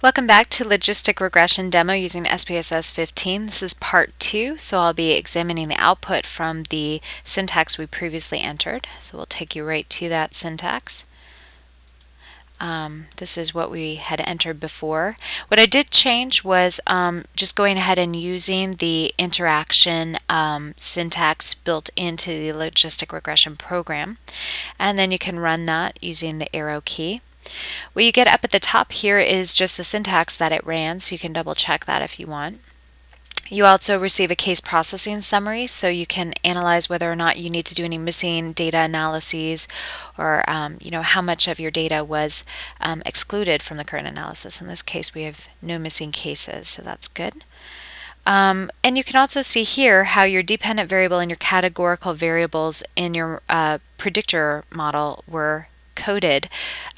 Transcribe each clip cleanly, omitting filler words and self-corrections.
Welcome back to Logistic Regression Demo using SPSS 15. This is part 2, so I'll be examining the output from the syntax we previously entered. So we'll take you right to that syntax. This is what we had entered before. What I did change was just going ahead and using the interaction syntax built into the Logistic Regression program. And then you can run that using the arrow key. What you get up at the top here is just the syntax that it ran, so you can double check that if you want. You also receive a case processing summary, so you can analyze whether or not you need to do any missing data analyses or how much of your data was excluded from the current analysis. In this case, we have no missing cases, so that's good. And you can also see here how your dependent variable and your categorical variables in your predictor model were coded.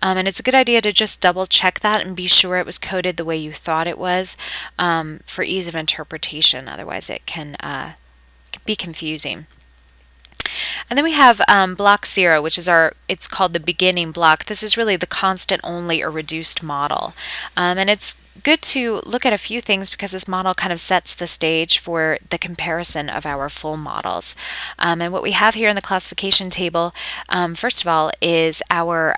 And it's a good idea to just double check that and be sure it was coded the way you thought it was for ease of interpretation. Otherwise it can be confusing. And then we have block 0, which is it's called the beginning block. This is really the constant only or reduced model. And it's good to look at a few things because this model kind of sets the stage for the comparison of our full models. And what we have here in the classification table, first of all, is our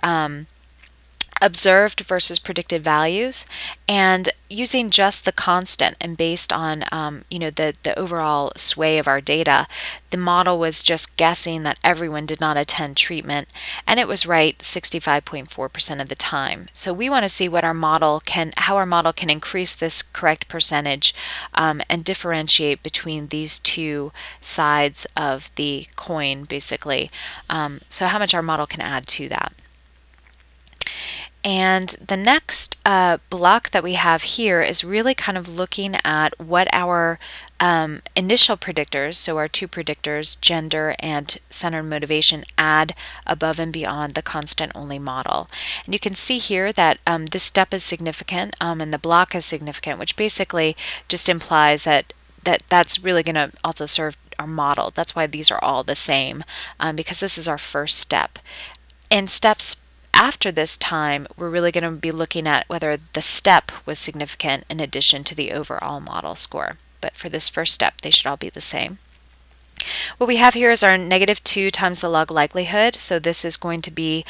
observed versus predicted values, and using just the constant and based on the overall sway of our data, the model was just guessing that everyone did not attend treatment, and it was right 65.4% of the time. So we want to see what how our model can increase this correct percentage and differentiate between these two sides of the coin, basically. So how much our model can add to that. And the next block that we have here is really kind of looking at what our initial predictors, so our two predictors, gender and center and motivation, add above and beyond the constant only model. And you can see here that this step is significant and the block is significant, which basically just implies that's really going to also serve our model. That's why these are all the same, because this is our first step. In steps after this time, we're really going to be looking at whether the step was significant in addition to the overall model score. But for this first step, they should all be the same. What we have here is our -2 times the log likelihood. So this is going to be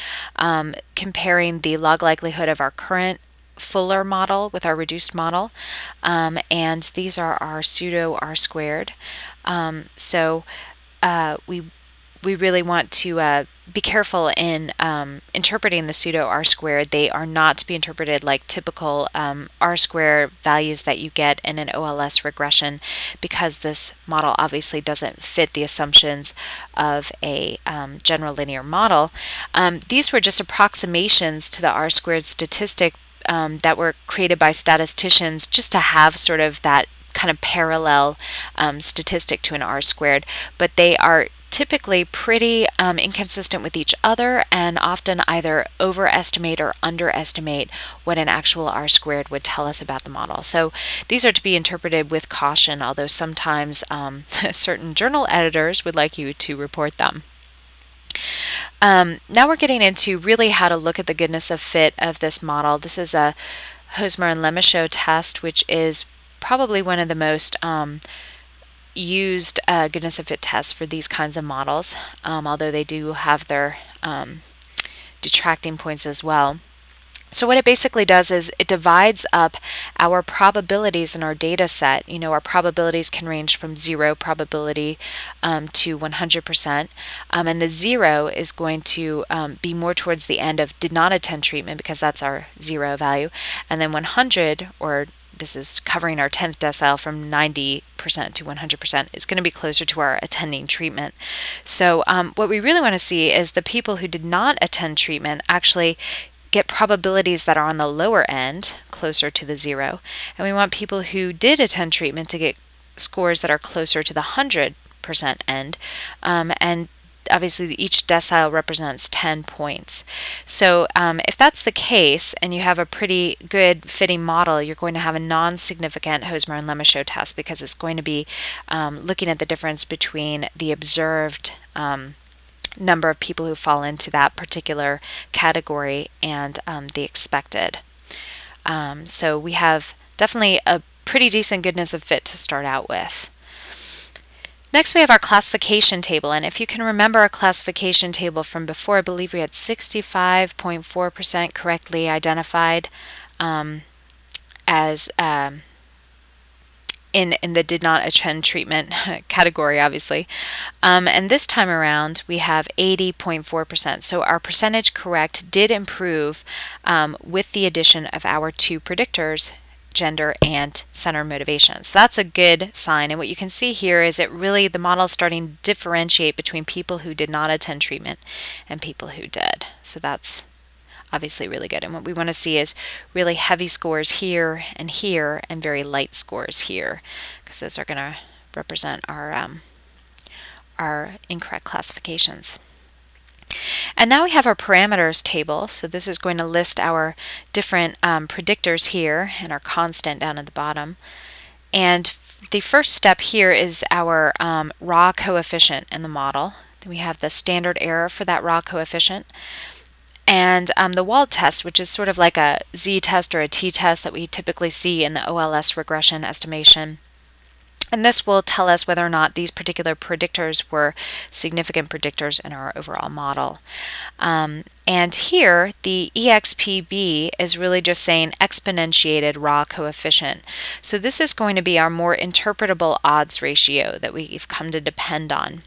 comparing the log likelihood of our current fuller model with our reduced model. And these are our pseudo R-squared. We really want to be careful in interpreting the pseudo R-squared. They are not to be interpreted like typical R-square values that you get in an OLS regression, because this model obviously doesn't fit the assumptions of a general linear model. These were just approximations to the R-squared statistic that were created by statisticians just to have sort of that kind of parallel statistic to an R-squared, but they are typically pretty inconsistent with each other and often either overestimate or underestimate what an actual R-squared would tell us about the model. So these are to be interpreted with caution, although sometimes certain journal editors would like you to report them. Now we're getting into really how to look at the goodness of fit of this model. This is a Hosmer and Lemichaud test, which is probably one of the most used goodness of fit tests for these kinds of models, although they do have their detracting points as well. So what it basically does is it divides up our probabilities in our data set. Our probabilities can range from 0 probability to 100%. And the 0 is going to be more towards the end of did not attend treatment, because that's our 0 value. And then 100, or this is covering our 10th decile from 90% to 100%, is going to be closer to our attending treatment. So what we really want to see is the people who did not attend treatment actually get probabilities that are on the lower end, closer to the 0. And we want people who did attend treatment to get scores that are closer to the 100% end. And obviously each decile represents 10 points. So if that's the case and you have a pretty good fitting model, you're going to have a non-significant Hosmer and Lemichaud test, because it's going to be looking at the difference between the observed number of people who fall into that particular category and the expected. So we have definitely a pretty decent goodness of fit to start out with. Next we have our classification table, and if you can remember our classification table from before, I believe we had 65.4% correctly identified as in the did not attend treatment category, obviously. And this time around we have 80.4%. So our percentage correct did improve with the addition of our two predictors, gender and center motivation. So that's a good sign. And what you can see here is that really the model is starting to differentiate between people who did not attend treatment and people who did. So that's obviously really good. And what we want to see is really heavy scores here, and very light scores here, because those are going to represent our incorrect classifications. And now we have our parameters table. So this is going to list our different predictors here and our constant down at the bottom. And the first step here is our raw coefficient in the model. Then we have the standard error for that raw coefficient. And the wald test, which is sort of like a z-test or a t-test that we typically see in the OLS regression estimation. And this will tell us whether or not these particular predictors were significant predictors in our overall model. And here, the EXPB is really just saying exponentiated raw coefficient. So this is going to be our more interpretable odds ratio that we've come to depend on.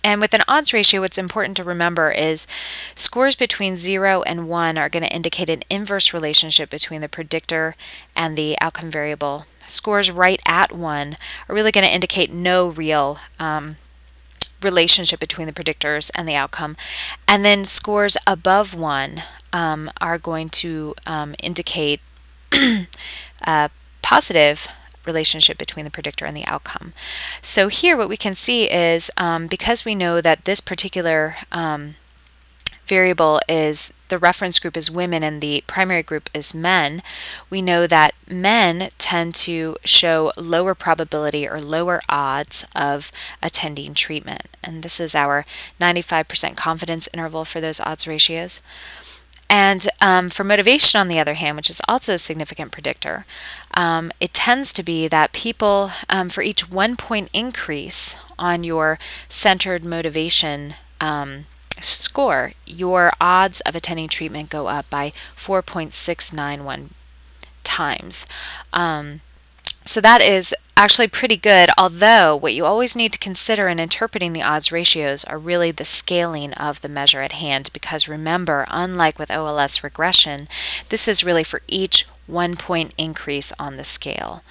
And with an odds ratio, what's important to remember is scores between 0 and 1 are going to indicate an inverse relationship between the predictor and the outcome variable. Scores right at 1 are really going to indicate no real relationship between the predictors and the outcome. And then scores above 1 are going to indicate a positive relationship between the predictor and the outcome. So here what we can see is because we know that this particular variable is the reference group is women and the primary group is men, we know that men tend to show lower probability or lower odds of attending treatment. And this is our 95% confidence interval for those odds ratios. And for motivation, on the other hand, which is also a significant predictor, it tends to be that people, for each 1 point increase on your centered motivation score, your odds of attending treatment go up by 4.691 times. So that is actually pretty good, although what you always need to consider in interpreting the odds ratios are really the scaling of the measure at hand, because remember, unlike with OLS regression, this is really for each 1 point increase on the scale.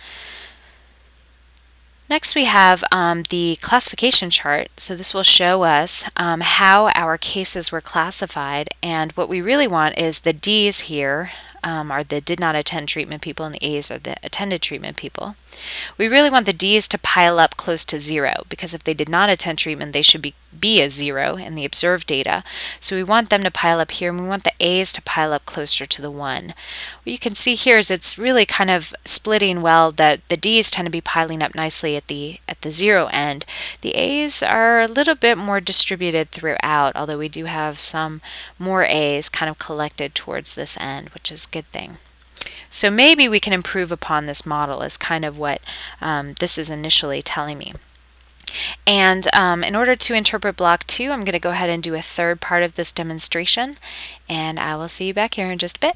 Next we have the classification chart. So this will show us how our cases were classified, and what we really want is the D's here are the did not attend treatment people, and the A's are the attended treatment people. We really want the D's to pile up close to 0, because if they did not attend treatment, they should be a 0 in the observed data. So we want them to pile up here, and we want the A's to pile up closer to the 1. What you can see here is it's really kind of splitting well. That the D's tend to be piling up nicely at the 0 end. The A's are a little bit more distributed throughout, although we do have some more A's kind of collected towards this end, which is a good thing. So maybe we can improve upon this model, is kind of what this is initially telling me. And in order to interpret block 2, I'm going to go ahead and do a third part of this demonstration, and I will see you back here in just a bit.